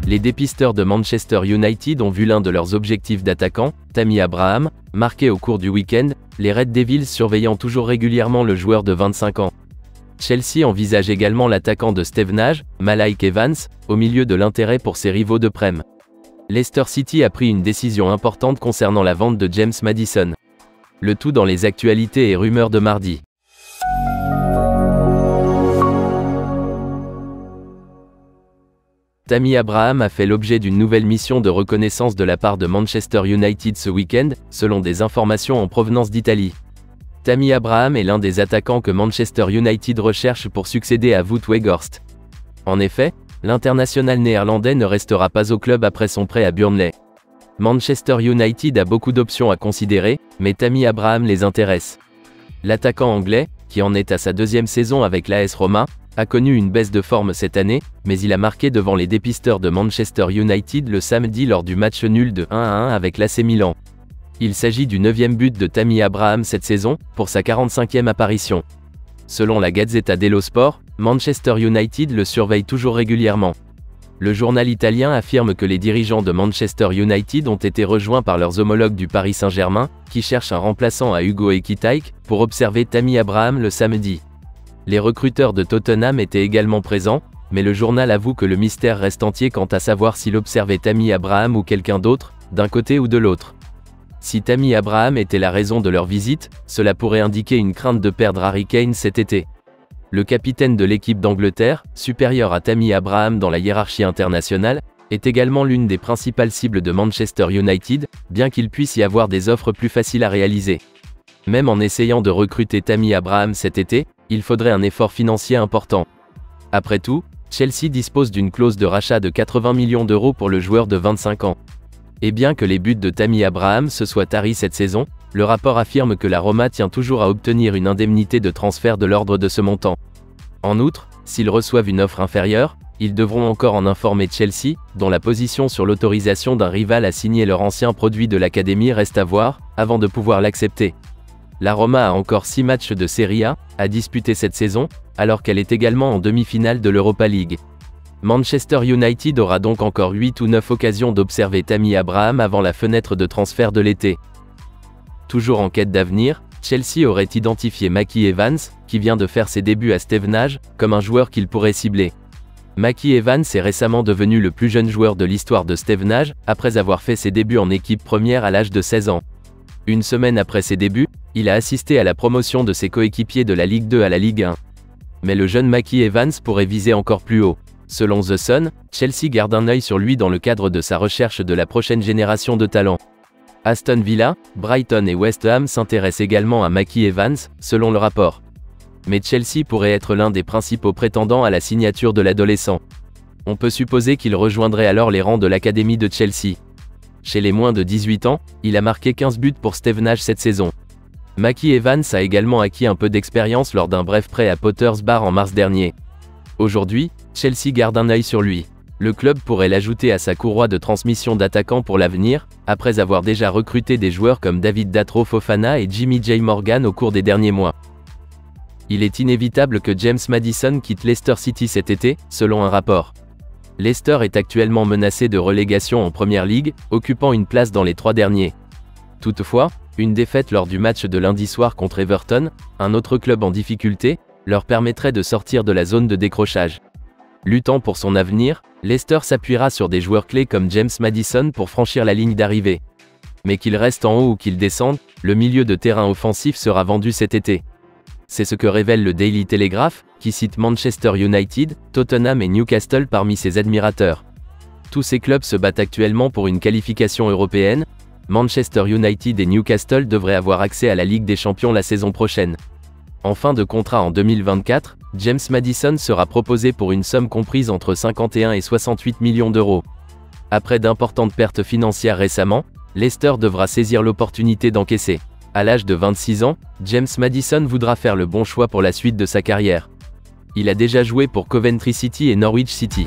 Les dépisteurs de Manchester United ont vu l'un de leurs objectifs d'attaquant, Tammy Abraham, marqué au cours du week-end, les Red Devils surveillant toujours régulièrement le joueur de 25 ans. Chelsea envisage également l'attaquant de Stevenage, Malik Evans, au milieu de l'intérêt pour ses rivaux de Prem. Leicester City a pris une décision importante concernant la vente de James Maddison. Le tout dans les actualités et rumeurs de mardi. Tammy Abraham a fait l'objet d'une nouvelle mission de reconnaissance de la part de Manchester United ce week-end, selon des informations en provenance d'Italie. Tammy Abraham est l'un des attaquants que Manchester United recherche pour succéder à Wout Weghorst. En effet, l'international néerlandais ne restera pas au club après son prêt à Burnley. Manchester United a beaucoup d'options à considérer, mais Tammy Abraham les intéresse. L'attaquant anglais, qui en est à sa deuxième saison avec l'AS Roma, a connu une baisse de forme cette année, mais il a marqué devant les dépisteurs de Manchester United le samedi lors du match nul de 1-1 avec l'AC Milan. Il s'agit du 9e but de Tammy Abraham cette saison, pour sa 45e apparition. Selon la Gazzetta dello Sport, Manchester United le surveille toujours régulièrement. Le journal italien affirme que les dirigeants de Manchester United ont été rejoints par leurs homologues du Paris Saint-Germain, qui cherchent un remplaçant à Hugo Ekitike, pour observer Tammy Abraham le samedi. Les recruteurs de Tottenham étaient également présents, mais le journal avoue que le mystère reste entier quant à savoir s'il observait Tammy Abraham ou quelqu'un d'autre, d'un côté ou de l'autre. Si Tammy Abraham était la raison de leur visite, cela pourrait indiquer une crainte de perdre Harry Kane cet été. Le capitaine de l'équipe d'Angleterre, supérieur à Tammy Abraham dans la hiérarchie internationale, est également l'une des principales cibles de Manchester United, bien qu'il puisse y avoir des offres plus faciles à réaliser. Même en essayant de recruter Tammy Abraham cet été, il faudrait un effort financier important. Après tout, Chelsea dispose d'une clause de rachat de 80 millions d'euros pour le joueur de 25 ans. Et bien que les buts de Tammy Abraham se soient taris cette saison, le rapport affirme que la Roma tient toujours à obtenir une indemnité de transfert de l'ordre de ce montant. En outre, s'ils reçoivent une offre inférieure, ils devront encore en informer Chelsea, dont la position sur l'autorisation d'un rival à signer leur ancien produit de l'académie reste à voir, avant de pouvoir l'accepter. La Roma a encore 6 matchs de Serie A à disputer cette saison, alors qu'elle est également en demi-finale de l'Europa League. Manchester United aura donc encore 8 ou 9 occasions d'observer Tammy Abraham avant la fenêtre de transfert de l'été. Toujours en quête d'avenir, Chelsea aurait identifié Maki Evans, qui vient de faire ses débuts à Stevenage, comme un joueur qu'il pourrait cibler. Maki Evans est récemment devenu le plus jeune joueur de l'histoire de Stevenage, après avoir fait ses débuts en équipe première à l'âge de 16 ans. Une semaine après ses débuts, il a assisté à la promotion de ses coéquipiers de la Ligue 2 à la Ligue 1. Mais le jeune Maki Evans pourrait viser encore plus haut. Selon The Sun, Chelsea garde un œil sur lui dans le cadre de sa recherche de la prochaine génération de talents. Aston Villa, Brighton et West Ham s'intéressent également à Maki Evans, selon le rapport. Mais Chelsea pourrait être l'un des principaux prétendants à la signature de l'adolescent. On peut supposer qu'il rejoindrait alors les rangs de l'académie de Chelsea. Chez les moins de 18 ans, il a marqué 15 buts pour Stevenage cette saison. Maki Evans a également acquis un peu d'expérience lors d'un bref prêt à Potters Bar en mars dernier. Aujourd'hui, Chelsea garde un œil sur lui. Le club pourrait l'ajouter à sa courroie de transmission d'attaquants pour l'avenir, après avoir déjà recruté des joueurs comme David Datro Fofana et Jimmy J. Morgan au cours des derniers mois. Il est inévitable que James Maddison quitte Leicester City cet été, selon un rapport. Leicester est actuellement menacé de relégation en Premier League, occupant une place dans les 3 derniers. Toutefois, une défaite lors du match de lundi soir contre Everton, un autre club en difficulté, leur permettrait de sortir de la zone de décrochage. Luttant pour son avenir, Leicester s'appuiera sur des joueurs clés comme James Maddison pour franchir la ligne d'arrivée. Mais qu'il reste en haut ou qu'il descende, le milieu de terrain offensif sera vendu cet été. C'est ce que révèle le Daily Telegraph, qui cite Manchester United, Tottenham et Newcastle parmi ses admirateurs. Tous ces clubs se battent actuellement pour une qualification européenne. Manchester United et Newcastle devraient avoir accès à la Ligue des Champions la saison prochaine. En fin de contrat en 2024, James Maddison sera proposé pour une somme comprise entre 51 et 68 millions d'euros. Après d'importantes pertes financières récemment, Leicester devra saisir l'opportunité d'encaisser. À l'âge de 26 ans, James Maddison voudra faire le bon choix pour la suite de sa carrière. Il a déjà joué pour Coventry City et Norwich City.